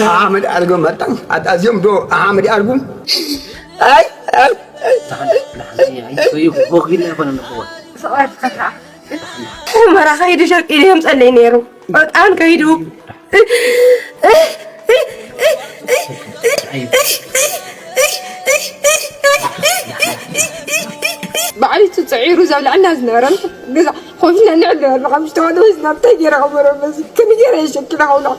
أحمد أرجو متن أتأزم دو أحمد أرجو أي مرة خيدو شرق إليهم صلي نيرو الآن كيدو بعيد تصعيرو زال عنا زنارن جزا خوفنا نعلو الرقم شتوانو هزنا بتجير عمره بس كم يجير يشكل هولا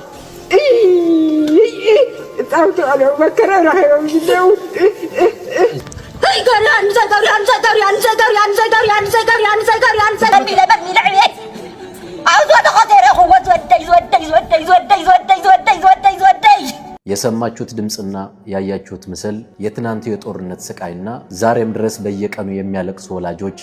تعرفوا على مكرا راح يوجدوا قريان زقريان زقريان زقريان زقريان زقريان زقريان زقريان بني لعيب عاوز ودا خطير اخو ودي ودي ودي ودي ودي ودي ودي ودي የሰማችሁት ድምጽና ያያችሁት ምስል የትናንት የጦርነት ስቃይና ዛሬም ድረስ በየቀኑ የሚያለቅሱ ወላጆች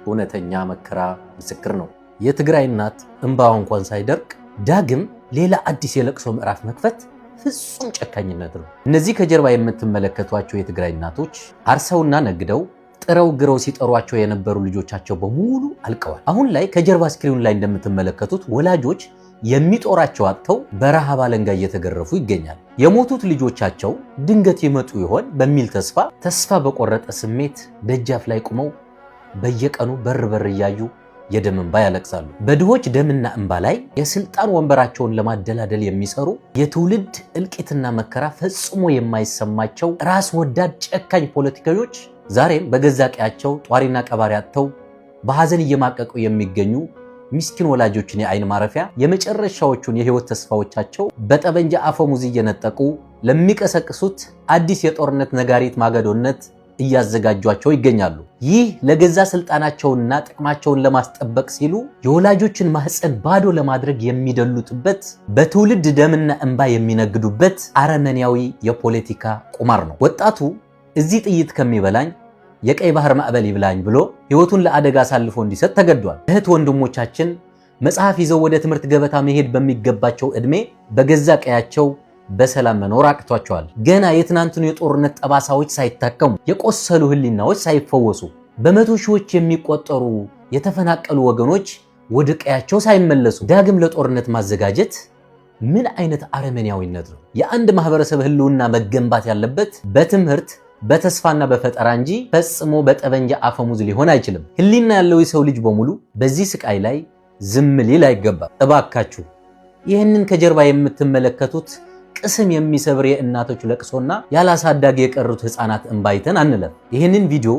እውነተኛ መከራ ምስክር ነው። የትግራይ እናት እንባዋ እንኳን ሳይደርቅ ዳግም ሌላ አዲስ የለቅሶ ምዕራፍ መክፈት ፍጹም ጨካኝነት ነው። እነዚህ ከጀርባ የምትመለከቷቸው የትግራይ እናቶች አርሰውና ነግደው ጥረው ግረው ሲጠሯቸው የነበሩ ልጆቻቸው በሙሉ አልቀዋል። አሁን ላይ ከጀርባ ስክሪኑ ላይ እንደምትመለከቱት ወላጆች የሚጦራቸው አጥተው በረሃብ አለንጋ እየተገረፉ ይገኛል። የሞቱት ልጆቻቸው ድንገት ይመጡ ይሆን በሚል ተስፋ በቆረጠ ስሜት ደጃፍ ላይ ቆመው በየቀኑ በር እያዩ የደም እንባ ያለቅሳሉ። በድሆች ደምና እንባ ላይ የስልጣን ወንበራቸውን ለማደላደል የሚሰሩ የትውልድ እልቂትና መከራ ፈጽሞ የማይሰማቸው ራስ ወዳድ ጨካኝ ፖለቲከኞች ዛሬም በገዛ ቀያቸው ጧሪና ቀባሪ አጥተው በሐዘን እየማቀቁ የሚገኙ ምስኪን ወላጆችን የአይን ማረፊያ የመጨረሻዎቹን የህይወት ተስፋዎቻቸው በጠበንጃ አፈሙዝ እየነጠቁ ለሚቀሰቅሱት አዲስ የጦርነት ነጋሪት ማገዶነት እያዘጋጇቸው ይገኛሉ። ይህ ለገዛ ስልጣናቸውንና ጥቅማቸውን ለማስጠበቅ ሲሉ የወላጆችን ማህፀን ባዶ ለማድረግ የሚደሉትበት በትውልድ ደምና እንባ የሚነግዱበት አረመኔያዊ የፖለቲካ ቁማር ነው። ወጣቱ እዚህ ጥይት ከሚበላኝ የቀይ ባህር ማዕበል ይብላኝ ብሎ ህይወቱን ለአደጋ አሳልፎ እንዲሰጥ ተገዷል። እህት ወንድሞቻችን መጽሐፍ ይዘው ወደ ትምህርት ገበታ መሄድ በሚገባቸው እድሜ በገዛ ቀያቸው በሰላም መኖር አቅቷቸዋል። ገና የትናንቱን የጦርነት ጠባሳዎች ሳይታከሙ የቆሰሉ ህሊናዎች ሳይፈወሱ በመቶ ሺዎች የሚቆጠሩ የተፈናቀሉ ወገኖች ወደ ቀያቸው ሳይመለሱ ዳግም ለጦርነት ማዘጋጀት ምን አይነት አረመኔያዊነት ነው? የአንድ ማህበረሰብ ህልውና መገንባት ያለበት በትምህርት በተስፋና በፈጠራ እንጂ ፈጽሞ በጠበንጃ አፈሙዝ ሊሆን አይችልም። ህሊና ያለው የሰው ልጅ በሙሉ በዚህ ስቃይ ላይ ዝም ሊል አይገባም። እባካችሁ ይህንን ከጀርባ የምትመለከቱት ቅስም የሚሰብር የእናቶች ለቅሶና ያላሳዳጊ የቀሩት ህፃናት እንባይተን አንለፍ። ይህንን ቪዲዮ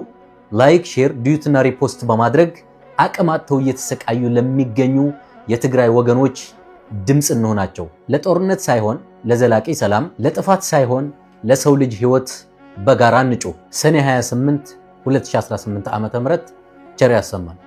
ላይክ፣ ሼር፣ ዲዩትና ሪፖስት በማድረግ አቅም አጥተው እየተሰቃዩ ለሚገኙ የትግራይ ወገኖች ድምጽ እንሆናቸው። ለጦርነት ሳይሆን ለዘላቂ ሰላም፣ ለጥፋት ሳይሆን ለሰው ልጅ ህይወት በጋራ እንጩህ። ሰኔ 28 2018 ዓ.ም ቸር ያሰማን።